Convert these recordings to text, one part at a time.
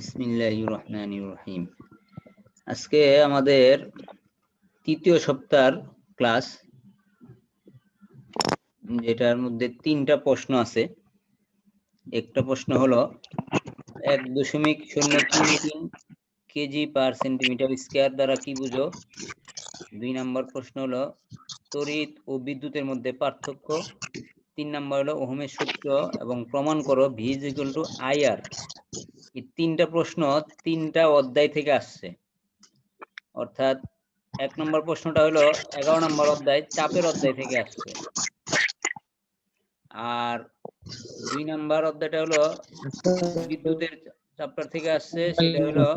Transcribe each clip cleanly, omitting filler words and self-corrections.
বিসমিল্লাহির রহমানির রহিম। আজকে আমাদের তৃতীয় সপ্তাহের ক্লাস, যেটার মধ্যে তিনটা প্রশ্ন আছে। একটা প্রশ্ন হলো 1.033 কেজি পার সেন্টিমিটার স্কয়ার দ্বারা কি বুঝো। 2 নম্বর প্রশ্ন হলো তড়িৎ ও বিদ্যুতের মধ্যে পার্থক্য। 3 নম্বর হলো ওহমের সূত্র এবং প্রমাণ করো V = IR। এই তিনটা প্রশ্ন তিনটা অধ্যায় থেকে আসছে। অর্থাৎ 1 নম্বর প্রশ্নটা হলো 11 নম্বর অধ্যায় চাপের অধ্যায় থেকে আসছে, আর 2 নম্বর অধ্যায়টা হলো বিদ্যুতের চ্যাপ্টার থেকে আসছে, সেটা হলো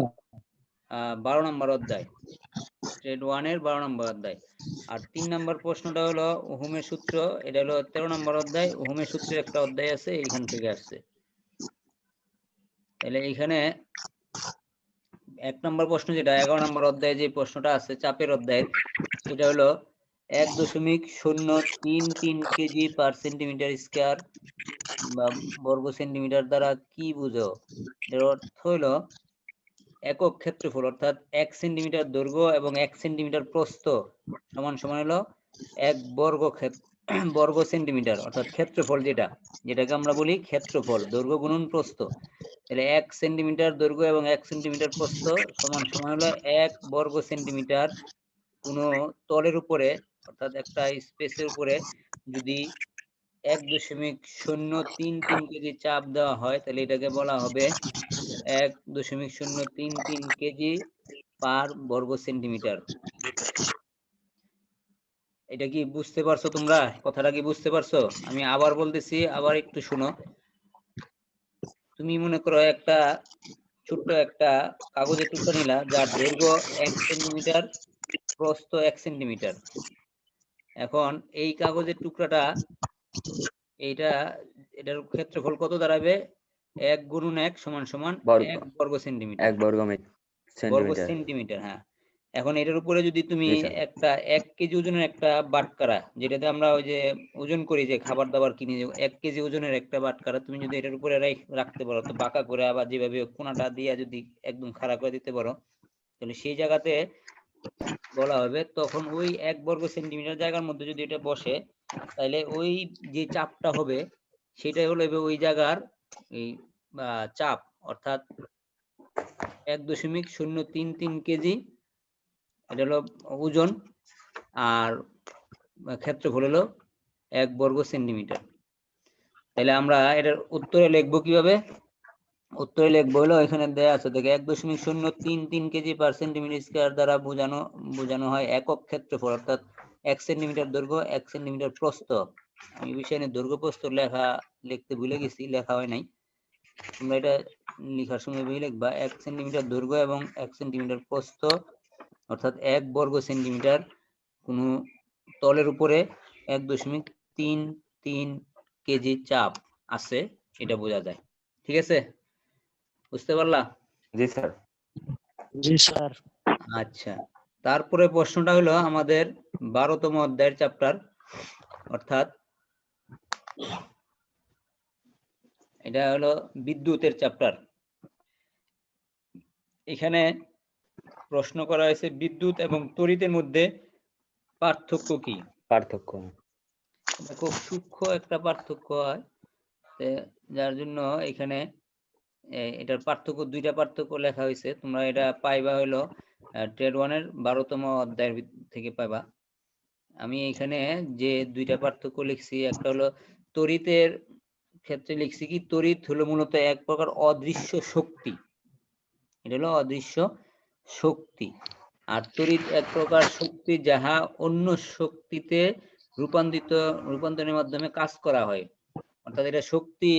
12 নম্বর অধ্যায়, ট্রেড 1 এর 12 নম্বর অধ্যায়। আর 3 নম্বর প্রশ্নটা হলো ওহমের সূত্র, এটা হলো 13 নম্বর অধ্যায়। ওহমের সূত্রের একটা অধ্যায় আছে, এইখান থেকে আসছে। তাহলে এইখানে 1 নম্বর প্রশ্ন, যেটা 11 নম্বর অধ্যায়ে যে প্রশ্নটা আছে চাপের অধ্যায়ের, এটা হলো 1.033 কেজি পার সেন্টিমিটার স্কয়ার বা বর্গ সেন্টিমিটার দ্বারা কি বুঝো। এর অর্থ হলো একক ক্ষেত্রফল, অর্থাৎ 1 সেন্টিমিটার দৈর্ঘ্য এবং 1 সেন্টিমিটার প্রস্থ সমান সমান হলো 1 বর্গ সেন্টিমিটার, অর্থাৎ ক্ষেত্রফল, যেটাকে আমরা বলি ক্ষেত্রফল, দৈর্ঘ্য গুণন প্রস্থ। তাহলে 1 সেন্টিমিটার দৈর্ঘ্য এবং 1 সেন্টিমিটার প্রস্থ সমান সমান হলো 1 বর্গ সেন্টিমিটার। কোনো তলের উপরে, অর্থাৎ একটা স্পেসের উপরে যদি 1.033 কেজি চাপ দেওয়া হয়, তাহলে এটাকে বলা হবে 1.033 কেজি পার বর্গ সেন্টিমিটার। এটা কি বুঝতে পারছো তোমরা? কথাটা কি বুঝতে পারছো? আমি আবার বলতেছি, আবার একটু শুনো। তুমি মনে করো একটা ছোট্ট একটা কাগজের টুকরা নিলা, যার দৈর্ঘ্য 1 সেন্টিমিটার, প্রস্থ 1 সেন্টিমিটার। এখন এই কাগজের টুকরাটা, এটার ক্ষেত্রফল কত দাঁড়াবে? 1 গুণন 1 সমান সমান 1 বর্গ সেন্টিমিটার। 1 বর্গ সেন্টিমিটার, হ্যাঁ। এখন এটার উপরে যদি তুমি একটা 1 কেজি ওজনের একটা বাটখারা, যেটাতে আমরা ওই যে ওজন করি, যে খাবার দাবার কিনে, 1 কেজি ওজনের একটা বাটখারা তুমি যদি এটার উপরে রাখতে পারো, তো বাঁকা করে আবার যেভাবে কোনাটা দিয়ে যদি একদম খাড়া করে দিতে পারো, তাহলে সেই জায়গাতে বলা হবে, তখন ওই 1 বর্গ সেন্টিমিটার জায়গার মধ্যে যদি এটা বসে, তাহলে ওই যে চাপটা হবে সেটাই হলো ওই জায়গার এই চাপ, অর্থাৎ 1.033 কেজি, এটা হলো ওজন, আর ক্ষেত্রফল হলো 1 বর্গ সেন্টিমিটার। তাহলে আমরা এটার উত্তরে লিখবো কিভাবে? উত্তরে লিখবো হলো এখানে দেয়া আছে, দেখে 1.033 কেজি পার সেন্টিমিটার স্কয়ার দ্বারা বোঝানো হয় একক ক্ষেত্রফল, অর্থাৎ 1 সেন্টিমিটার দৈর্ঘ্য 1 সেন্টিমিটার প্রস্থ। আমি বিষয় নিয়ে দৈর্ঘ্য প্রস্থ লিখতে ভুলে গেছি, লেখা হয় নাই। তোমরা এটা লেখার সময় লিখবা 1 সেন্টিমিটার দৈর্ঘ্য এবং 1 সেন্টিমিটার প্রস্থ, অর্থাৎ 1 বর্গ সেন্টিমিটার কোন তলের উপরে 1.33 কেজি চাপ আছে, এটা বোঝা যায়। ঠিক আছে, বুঝতে পারলা? জি স্যার। জি স্যার। আচ্ছা, তারপরে প্রশ্নটা হলো আমাদের 12তম অধ্যায়ের চ্যাপ্টার, অর্থাৎ এটা হলো বিদ্যুতের চ্যাপ্টার। এখানে প্রশ্ন করা হয়েছে বিদ্যুৎ এবং তড়িতের মধ্যে পার্থক্য কি। খুব সূক্ষ্ম একটা পার্থক্য হয়, যার জন্য এখানে এটার পার্থক্য, দুইটা পার্থক্য লেখা হয়েছে। তোমরা এটা পাইবা হলো ট্রেড 1 এর 12তম অধ্যায়ের থেকে পাইবা। আমি এখানে যে দুইটা পার্থক্য লিখছি, একটা হলো তড়িতের ক্ষেত্রে লিখছি কি, তড়িৎ হলো মূলত এক প্রকার অদৃশ্য শক্তি, এটা হলো অদৃশ্য শক্তি। আর তড়িৎ এক প্রকার শক্তি যাহা অন্য শক্তিতে রূপান্তরের মাধ্যমে কাজ করা হয়, অর্থাৎ এটা শক্তি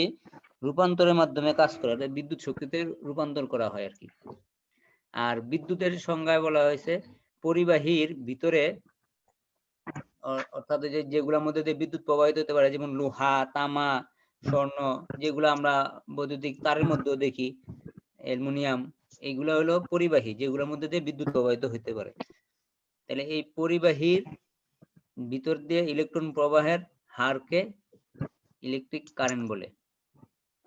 রূপান্তরের মাধ্যমে কাজ করা, বিদ্যুৎ শক্তিতে রূপান্তর করা হয় আর কি। আর বিদ্যুতের সংজ্ঞায় বলা হয়েছে পরিবাহীর ভিতরে, অর্থাৎ যেগুলোর মধ্যে দিয়ে বিদ্যুৎ প্রবাহিত হতে পারে, যেমন লোহা, তামা, স্বর্ণ, যেগুলো আমরা বৈদ্যুতিক তারের মধ্যেও দেখি, অ্যালুমিনিয়াম, এইগুলো হলো পরিবাহী, যেগুলোর মধ্যে দিয়ে বিদ্যুৎ প্রবাহিত হতে পারে। তাহলে এই পরিবাহীর ভিতর দিয়ে ইলেকট্রন প্রবাহের হারকে ইলেকট্রিক কারেন্ট বলে।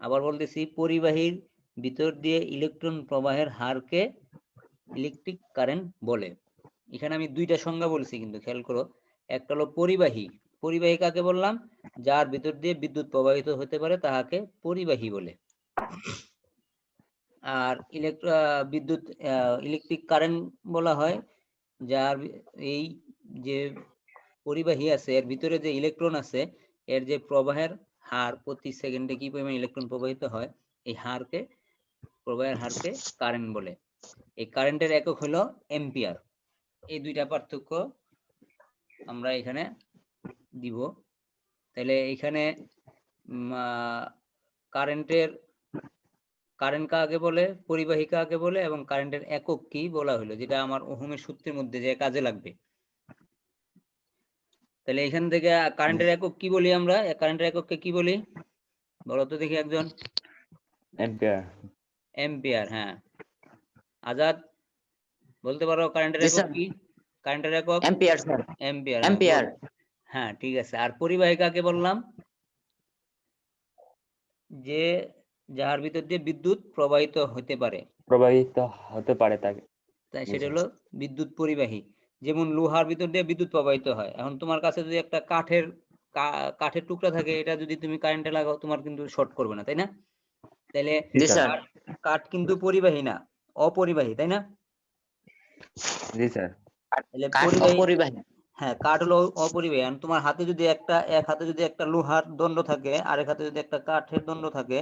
আবার বলতেছি, পরিবাহীর ভিতর দিয়ে ইলেকট্রন প্রবাহের হারকে ইলেকট্রিক কারেন্ট বলে। এখানে আমি দুইটা সংজ্ঞা বলছি, কিন্তু খেয়াল করো। একটা হলো পরিবাহী। পরিবাহী কাকে বললাম? যার ভিতর দিয়ে বিদ্যুৎ প্রবাহিত হতে পারে তাহাকে পরিবাহী বলে। আর বিদ্যুৎ ইলেকট্রিক কারেন্ট বলা হয় যার এই যে পরিবাহী আছে এর ভিতরে যে ইলেকট্রন আছে এর যে প্রবাহের হার, প্রতি সেকেন্ডে কি পরিমাণ ইলেকট্রন প্রবাহিত হয়, এই হারকে, প্রবাহের হারকে কারেন্ট বলে। এই কারেন্টের একক হলো এম্পিয়ার। এই দুইটা পার্থক্য আমরা এখানে দিব। তাহলে এখানে কারেন্ট কাকে বলে, পরিবাহী কাকে বলে, এবং কারেন্টের একক কি বলা হলো, যেটা আমার ওহমের সূত্রের মধ্যে যে কাজে লাগবে। তাহলে এখান থেকে কারেন্টের একক কি বলি আমরা? কারেন্টের একককে কি বলি বলো তো দেখি একজন? এম্পিয়ার। এম্পিয়ার। হ্যাঁ, আজাদ বলতে পারো কারেন্টের একক কি? কারেন্টের একক এম্পিয়ার স্যার। এম্পিয়ার। এম্পিয়ার। হ্যাঁ, ঠিক আছে। আর পরিবাহী কাকে বললাম? যে যার ভিতর দিয়ে বিদ্যুৎ প্রবাহিত হতে পারে, তাকে, তাই সেটা হলো বিদ্যুৎ পরিবাহী। যেমন লোহার ভিতর দিয়ে বিদ্যুৎ প্রবাহিত হয়। এখন তোমার কাছে যদি একটা কাঠের টুকরা থাকে, এটা যদি তুমি কারেন্টে লাগাও তোমার কিন্তু শর্ট করবে না, তাই না? তাহলে কাঠ কিন্তু পরিবাহী না, অপরিবাহী, তাই না? জি স্যার। পরিবাহী। হ্যাঁ, কাঠ হলো অপরিবাহী। আর তোমার হাতে যদি এক হাতে যদি একটা লোহার দণ্ড থাকে, আরেক হাতে যদি একটা কাঠের দণ্ড থাকে,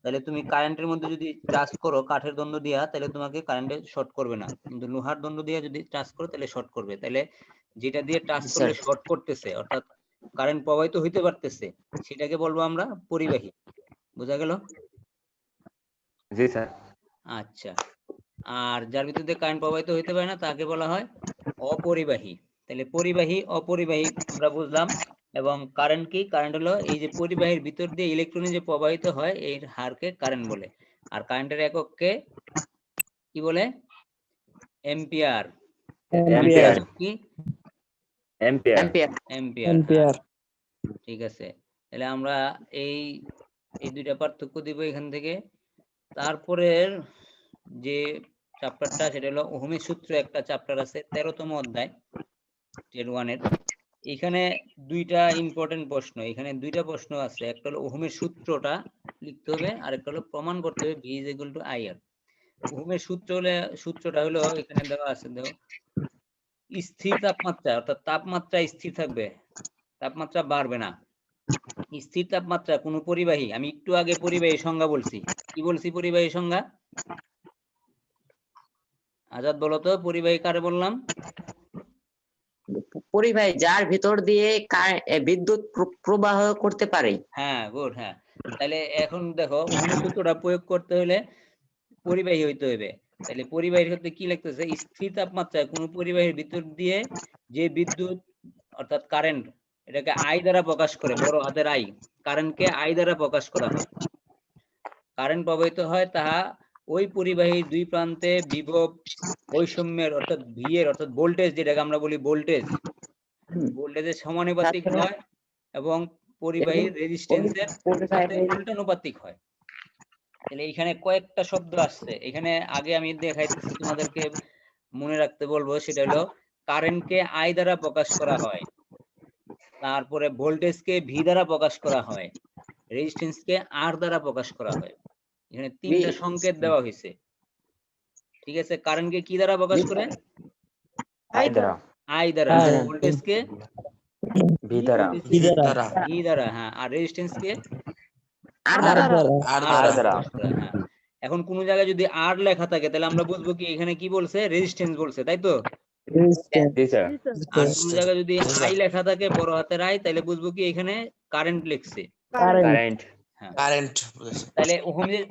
তাহলে তুমি কারেন্টের মধ্যে যদি টাচ করো কাঠের দণ্ড দিয়া, তাহলে তোমাকে কারেন্টে শর্ট করবে না। কিন্তু লোহার দণ্ড দিয়ে যদি টাচ করো তাহলে শর্ট করবে। তাহলে যেটা দিয়ে টাচ করলে শর্ট করতেছে, অর্থাৎ কারেন্ট প্রবাহিত হইতে পারতেছে, সেটাকে বলবো আমরা পরিবাহী। বোঝা গেল? জি স্যার। আচ্ছা। আর যার ভিতর দিয়ে কারেন্ট প্রবাহিত হইতে পারে না তাকে বলা হয় অপরিবাহী। তাহলে পরিবাহী, অপরিবাহী আমরা বুঝলাম। এবং কারেন্ট কি? কারেন্ট হলো এই যে পরিবাহীর ভিতর দিয়ে ইলেকট্রন যে প্রবাহিত হয় এর হারকে কারেন্ট বলে। আর কারেন্টের একককে কি বলে? এম্পিয়ার। এম্পিয়ার। কি? এম্পিয়ার। ঠিক আছে। তাহলে আমরা এই দুইটা পার্থক্য দিব এখান থেকে। তারপরে যে চ্যাপ্টারটা, সেটা হলো ওহমের সূত্র। একটা চ্যাপ্টার আছে 13তম অধ্যায়, টেড 1 এর। এখানে দুইটা ইম্পর্টেন্ট প্রশ্ন, এখানে দুইটা প্রশ্ন আছে। একটা হলো ওহমের সূত্রটা লিখতে হবে, আর একটা হলো প্রমাণ করতে হবে V = IR। ওহমের সূত্রটা হলো এখানে দেওয়া আছে, দেখো। স্থির তাপমাত্রা, অর্থাৎ তাপমাত্রা স্থির থাকবে, তাপমাত্রা বাড়বে না। স্থির তাপমাত্রা কোন পরিবাহী, আমি একটু আগে পরিবাহী সংজ্ঞা বলছি। কি বলছি পরিবাহী সংজ্ঞা? আজাদ বলো তো, পরিবাহী কারে বললাম? পরিবাহী যার ভিতর দিয়ে বিদ্যুৎ প্রবাহ করতে পারে। হ্যাঁ, গুড। হ্যাঁ, তাহলে এখন দেখো ওহমের সূত্রটা প্রয়োগ করতে হলে পরিবাহী হইতে হবে। তাহলে পরিবাহীর ক্ষেত্রে কি লিখতেছে? স্থির তাপমাত্রায় কোন পরিবাহীর ভিতর দিয়ে যে বিদ্যুৎ, অর্থাৎ কারেন্ট, এটাকে আই দ্বারা প্রকাশ করে, বড় হাতের আই, কারেন্টকে আই দ্বারা প্রকাশ করা হয়। কারেন্ট প্রবাহিত হয় তাহা ওই পরিবাহীর দুই প্রান্তে বিভব বৈষম্যের, অর্থাৎ ভি এর, অর্থাৎ ভোল্টেজ, যেটাকে আমরা বলি ভোল্টেজের সমানুপাতিক হয়, এবং পরিবাহীর রেজিস্ট্যান্সের সাথে উল্টানুপাতিক হয়। তাহলে এখানে কয়েকটা শব্দ আসছে। এখানে আগে আমি দেখাইতেছি, তোমাদেরকে মনে রাখতে বলবো। সেটা হলো কারেন্টকে আই দ্বারা প্রকাশ করা হয়, তারপরে ভোল্টেজকে ভি দ্বারা প্রকাশ করা হয়, রেজিস্ট্যান্সকে আর দ্বারা প্রকাশ করা হয়। এখানে তিনটা সংকেত দেওয়া হয়েছে, ঠিক আছে? কারেন্টকে কি দ্বারা প্রকাশ করে? আই দ্বারা। ভোল্টেজকে ভি দ্বারা। হ্যাঁ, আর রেজিস্ট্যান্সকে আর দ্বারা। হ্যাঁ। এখন কোন জায়গায় যদি আর লেখা থাকে তাহলে আমরা বুঝবো কি এখানে কি বলছে? রেজিস্ট্যান্স বলছে, তাই তো? জি স্যার। আর কোন জায়গায় যদি আই লেখা থাকে, বড় হাতের আই, তাহলে বুঝবো কি এখানে কারেন্ট লিখছে। কারেন্ট। তাহলে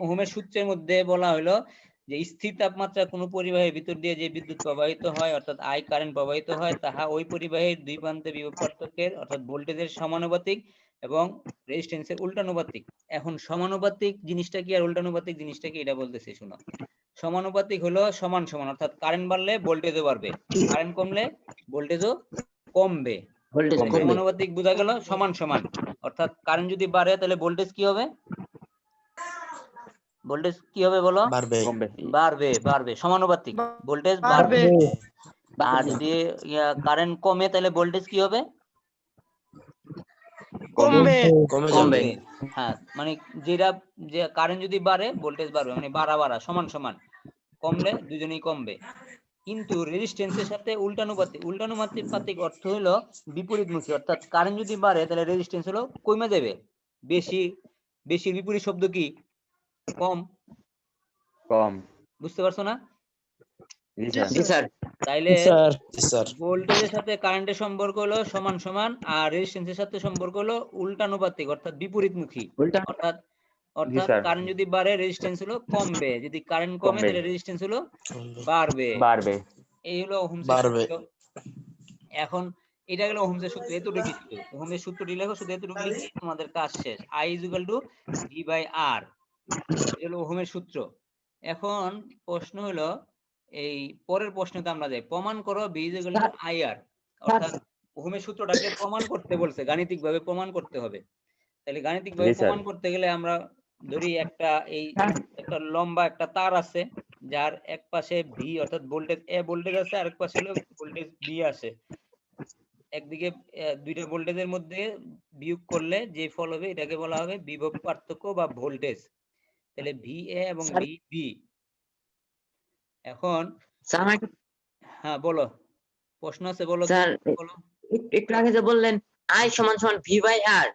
ওহমের সূত্রের মধ্যে বলা হলো যে স্থির তাপমাত্রা কোন পরিবাহীর ভিতর দিয়ে যে বিদ্যুৎ প্রবাহিত হয়, অর্থাৎ আই কারেন্ট প্রবাহিত হয়, তাহা ওই পরিবাহীর দুই প্রান্তে বিভব পার্থক্যের, অর্থাৎ ভোল্টেজের সমানুপাতিক এবং রেজিস্ট্যান্সের উল্টানুপাতিক। এখন সমানুপাতিক জিনিসটা কি আর উল্টানুপাতিক জিনিসটা কি, এটা বলতেছি শুনো। সমানুপাতিক হলো সমান সমান, অর্থাৎ কারেন্ট বাড়লে ভোল্টেজও বাড়বে, কারেন্ট কমলে ভোল্টেজও কমবে। সমানুপাতিক বোঝা গেল? সমান সমান, অর্থাৎ কারেন্ট যদি বাড়ে তাহলে ভোল্টেজ কি হবে? ভোল্টেজ কি হবে বলো? বাড়বে বাড়বে সমানুপাতিক ভোল্টেজ বাড়বে। বাড়বে। আর যদি কারেন্ট কমে তাহলে ভোল্টেজ কি হবে? কমবে কমবে। হ্যাঁ, মানে যে কারেন্ট যদি বাড়ে ভোল্টেজ বাড়বে, মানে বাড়া সমান সমান, কমলে দুজনেই কমবে। কিন্তু রেজিস্ট্যান্সের সাথে উল্টানুপাতিক অর্থ হলো বিপরীতমুখী, অর্থাৎ কারেন্ট যদি বাড়ে তাহলে রেজিস্ট্যান্স হলো কমে যাবে। বেশি বিপরীত শব্দ কি? কম। বুঝতে পারছো না? জি স্যার। তাইলে স্যার ভোল্টেজের সাথে কারেন্টের সম্পর্ক হলো সমান সমান, আর রেজিস্ট্যান্সের সাথে সম্পর্ক হলো উল্টানুপাতিক অর্থাৎ বিপরীতমুখী। উল্টা অর্থাৎ স্যার। কারেন্ট যদি বাড়ে রেজিস্ট্যান্স হলো কমবে, যদি কারেন্ট কমে তাহলে রেজিস্ট্যান্স হলো বাড়বে। এই হলো ওহমসের সূত্র। এখন এটা গেল ওহমসের সূত্র, এতটুকু কিছু। ওহমের সূত্রটি লেখো, শুধু এতটুকু লিখে তোমাদের কাজ শেষ। I = V/R, এটা হলো ওহমের সূত্র। এখন প্রশ্ন হলো, এই পরের প্রশ্নতে আমরা যাই, প্রমাণ করো V = IR, অর্থাৎ ওহমের সূত্রটাকে প্রমাণ করতে বলছে, গাণিতিকভাবে প্রমাণ করতে হবে। তাহলে গাণিতিকভাবে প্রমাণ করতে গেলে আমরা ধরি একটা লম্বা একটা তার আছে, যার এক পাশে V অর্থাৎ ভোল্টেজ A ভোল্টেজ আছে, আরেক পাশে হলো ভোল্টেজ B আছে। একদিকে দুইটা ভোল্টেজের মধ্যে বিয়োগ করলে যে ফল হবে এটাকে বলা হবে বিভব পার্থক্য বা ভোল্টেজ। তাহলে VA এবং VB। এখন স্যার হ্যাঁ বলো, প্রশ্ন আছে বলো। স্যার বলো। একটু আগে যে বললেন I = V/R,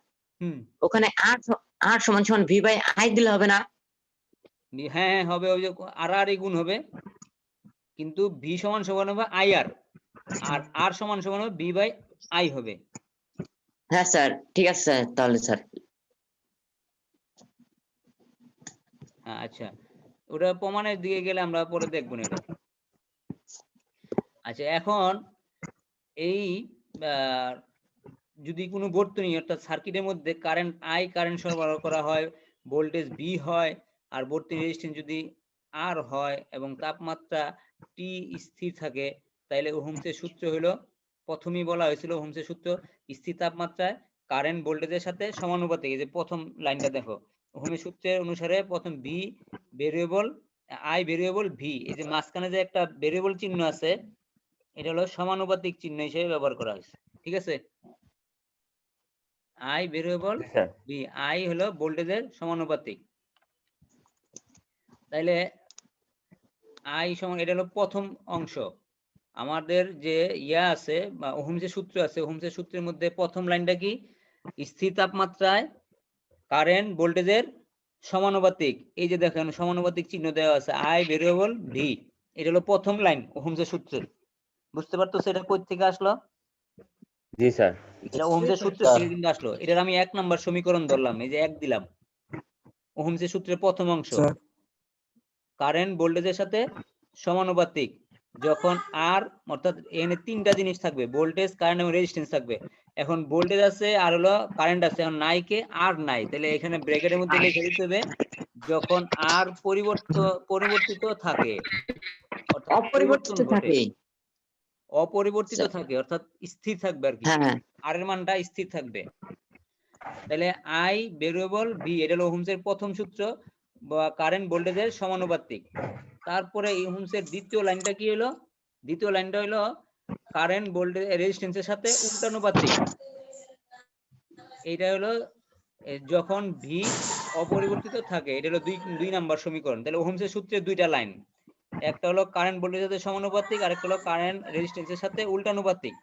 ওখানে R = V/I দিলে হবে না? হ্যাঁ হবে, ওই যে আর গুণ হবে, কিন্তু V = হবে IR, আর R = হবে V/I হবে। হ্যাঁ স্যার, ঠিক আছে স্যার, তাহলে স্যার। আচ্ছা, ওটা প্রমাণের দিকে গেলে আমরা পরে দেখবো না এটা। আচ্ছা, এখন এই যদি কোনো বর্তনী অর্থাৎ সার্কিটের মধ্যে কারেন্ট সরবরাহ করা হয়, ভোল্টেজ V হয়, আর বর্তনী রেজিস্ট্যান্স যদি R হয় এবং তাপমাত্রা T স্থির থাকে, তাহলে ওহমসের সূত্র হলো, প্রথমেই বলা হয়েছিল ওহমসের সূত্র, স্থির তাপমাত্রায় কারেন্ট ভোল্টেজের সাথে সমানুপাতিক। এই যে প্রথম লাইনটা দেখো, ওহমের সূত্রের অনুসারে প্রথম V variable, I variable, V, এই যে মাঝখানে যে একটা ভেরিয়েবল চিহ্ন আছে, এটা হলো সমানুপাতিক চিহ্ন হিসেবে ব্যবহার করা হয়েছে। ঠিক আছে? I ভেরিয়েবল, V, I হলো ভোল্টেজের সমানুপাতিক। তাইলে I সমান, এটা হলো প্রথম অংশ। আমাদের যে আছে বা ওহমসের সূত্র আছে, ওহমসের সূত্রের মধ্যে প্রথম লাইনটা কি? স্থির তাপমাত্রায় কারেন্ট ভোল্টেজের সমানুপাতিক। এই যে দেখেন সমানুপাতিক চিহ্ন দেওয়া আছে, I ভেরিয়েবল V, এটা হলো প্রথম লাইন ওহমসের সূত্রের। বুঝতে পারতেছো এটা কই থেকে আসলো? জি স্যার। এটা ওহমসের সূত্র থেকে কিন্তু আসলো। এটার আমি 1 নাম্বার সমীকরণ ধরলাম, এই যে 1 দিলাম। ওহমসের সূত্রের প্রথম অংশ, কারেন্ট ভোল্টেজের সাথে সমানুপাতিক যখন আর, অর্থাৎ এখানে তিনটা জিনিস থাকবে, ভোল্টেজ, কারেন্ট এবং রেজিস্ট্যান্স থাকবে। এখন ভোল্টেজ আছে আর হলো কারেন্ট আছে, এখন নাই কে? আর নাই। তাহলে এখানে ব্র্যাকেটের মধ্যে লিখে দিতে হবে যখন আর পরিবর্তিত থাকে, অর্থাৎ পরিবর্তন ঘটে, অপরিবর্তিত থাকে অর্থাৎ স্থির থাকবে আর কি, আর এর মানটা স্থির থাকবে। তাহলে I ভেরিয়েবল V, এটা হলো ওহমসের প্রথম সূত্র বা কারেন্ট ভোল্টেজের সমানুপাতিক। তারপরে ওহমসের দ্বিতীয় লাইনটা কি হলো? দ্বিতীয় লাইনটা হলো কারেন্ট ভোল্টেজ রেজিস্ট্যান্সের সাথে উল্টানুপাতিক। এটা হলো যখন V অপরিবর্তিত থাকে, এটা হলো 2 নাম্বার সমীকরণ। তাহলে ওহমসের সূত্রের দুইটা লাইন, একটা হলো কারেন্ট ভোল্টেজের সাথে সমানুপাতিক, আর একটা হলো কারেন্ট রেজিস্ট্যান্সের সাথে উল্টানুপাতিক।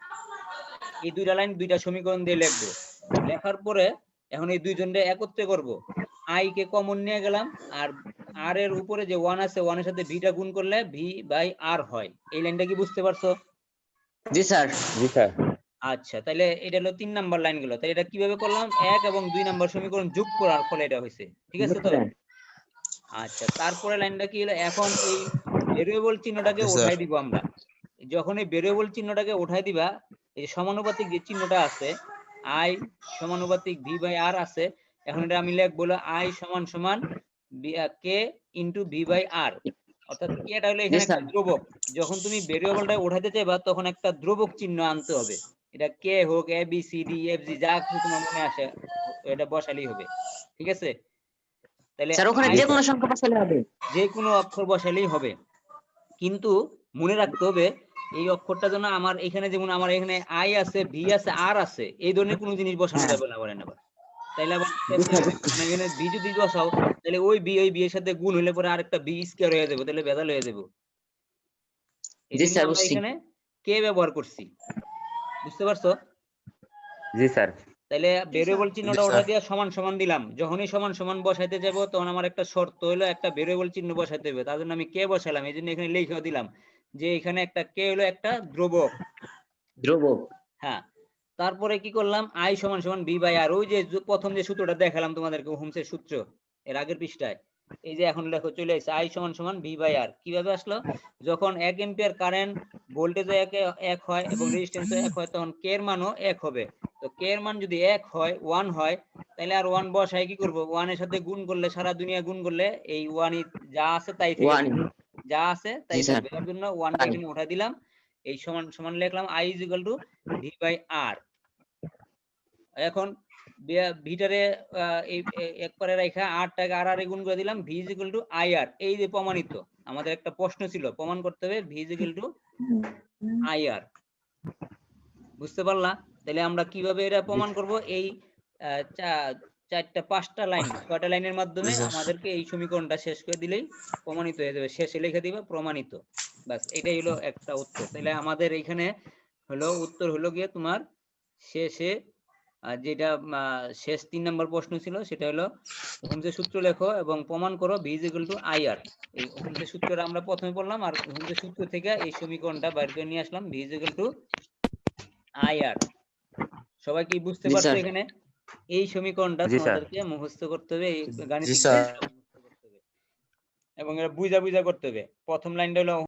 এই দুইটা লাইন দুইটা সমীকরণ দিয়ে লিখবো। লেখার পরে এখন এই দুইজনকে একত্রে করব। I কে কমন নিয়ে গেলাম, আর R এর উপরে যে 1 আছে, 1 এর সাথে V টা গুণ করলে V/R হয়। এই লাইনটা কি বুঝতে পারছো? জি স্যার। জি স্যার। আচ্ছা, তাহলে এটা হলো 3 নাম্বার লাইন গেল। তাহলে এটা কিভাবে করলাম? 1 এবং 2 নাম্বার সমীকরণ যোগ করার ফলে এটা হয়েছে। ঠিক আছে তো? আচ্ছা, তারপরে লাইনটা কি হলো? এখন এই ভেরিয়েবল চিহ্নটাকে উঠাই দিব আমরা। যখন এই ভেরিয়েবল চিহ্নটাকে উঠাই দিবা, এই সমানুপাতিক যে চিহ্নটা আছে, I সমানুপাতিক V/R আছে, এখন এটা আমি লিখব বলে I সমান K * V/R, অর্থাৎ K টা হলো এখানে একটা ধ্রুবক। যখন তুমি ভেরিয়েবলটা উঠাইতে চাইবা তখন একটা ধ্রুবক চিহ্ন আনতে হবে। এটা K হোক, A B C D F G যা কিছু তোমার মনে আসে এটা বসালেই হবে। ঠিক আছে? তাহলে স্যার ওখানে I যে কোনো সংখ্যা বসালে হবে? যে কোনো অক্ষর বসালেই হবে, কিন্তু মনে রাখতে হবে এই অক্ষরটা যেন আমার এখানে, যেমন আমার এখানে আই আছে, ভি আছে, আর আছে, এই ধরনের কোনো জিনিস বসানো যাবে না বলেন আবার, তাইলে আবার মানে এখানে বি যদি বসাও তাহলে ওই বি এর সাথে গুণ হলে পরে আরেকটা বি স্কয়ার হয়ে যাবে, তাহলে ভেজাল হয়ে যাবে। এই জি জন্য স্যার, আমরা বুঝছি। এখানে কে ব্যবহার করছি, বুঝতে পারছো? জি স্যার। তাহলে ভেরিয়েবল চিহ্নটা স্যার। ওটা দিয়ে সমান সমান দিলাম, যখনই সমান সমান বসাইতে যাব তখন আমার একটা শর্ত হলো একটা ভেরিয়েবল চিহ্ন বসাইতে হবে, তার জন্য আমি কে বসালাম, এই জন্য এখানে লিখে দিলাম যে এখানে একটা কে হলো একটা ধ্রুবক। ধ্রুবক। হ্যাঁ, তারপরে কি করলাম, আই সমান সমান বি বাই আর, ওই যে প্রথম যে সূত্রটা দেখালাম তোমাদেরকে হোমসের সূত্র এর আগের পৃষ্ঠায়, এই যে এখন লেখো চলে আসছে আই সমান সমান বি বাই আর। কিভাবে আসলো, যখন 1 এম্পিয়ার কারেন্ট ভোল্টেজে এক হয় এবং রেজিস্ট্যান্সও এক হয় তখন কে এর মানও এক হবে। তো কে এর মান যদি 1 হয় 1 হয় তাহলে আর 1 বসাই কি করব, 1 এর সাথে গুণ করলে সারা দুনিয়া গুণ করলে এই 1 যা আছে তাই থেকে ওয়ান। যা আছে তাই জি স্যার। থাকবে, এর জন্য 1 টা এখানে উঠাই দিলাম, এই সমান সমান লিখলাম I = V বাই আর। এখন ভিটারে একবারে রাখা আরটাকে আর আর গুণ করে দিলাম, V = IR। এই যে প্রমাণিত, আমাদের একটা প্রশ্ন ছিল প্রমাণ করতে হবে V = IR, বুঝতে পারলা? তাহলে আমরা কিভাবে এটা প্রমাণ করব, এই চারটা পাঁচটা লাইন ছয়টা লাইনের মাধ্যমে জি স্যার। আমাদেরকে এই সমীকরণটা শেষ করে দিলেই প্রমাণিত হয়ে যাবে, শেষে লিখে দিবে প্রমাণিত, বাস এটাই হলো একটা উত্তর। তাহলে আমাদের এখানে হলো উত্তর হলো গিয়ে তোমার শেষে যেটা শেষ 3 নম্বর প্রশ্ন ছিল সেটা হলো হোমসের সূত্র লেখো এবং প্রমাণ করো V = IR। এই হোমসের সূত্রটা আমরা প্রথমে পড়লাম আর হোমসের সূত্র থেকে এই সমীকরণটা বাইর করে নিয়ে আসলাম V = IR। সবাই কি বুঝতে জি পারছো? স্যার। এখানে এই সমীকরণটা জি স্যার। তোমাদেরকে মুখস্থ করতে হবে, এই জি গাণিতিক স্যার। মুখস্থ করতে হবে এবং এটা বুঝা করতে হবে। প্রথম লাইনটা হলো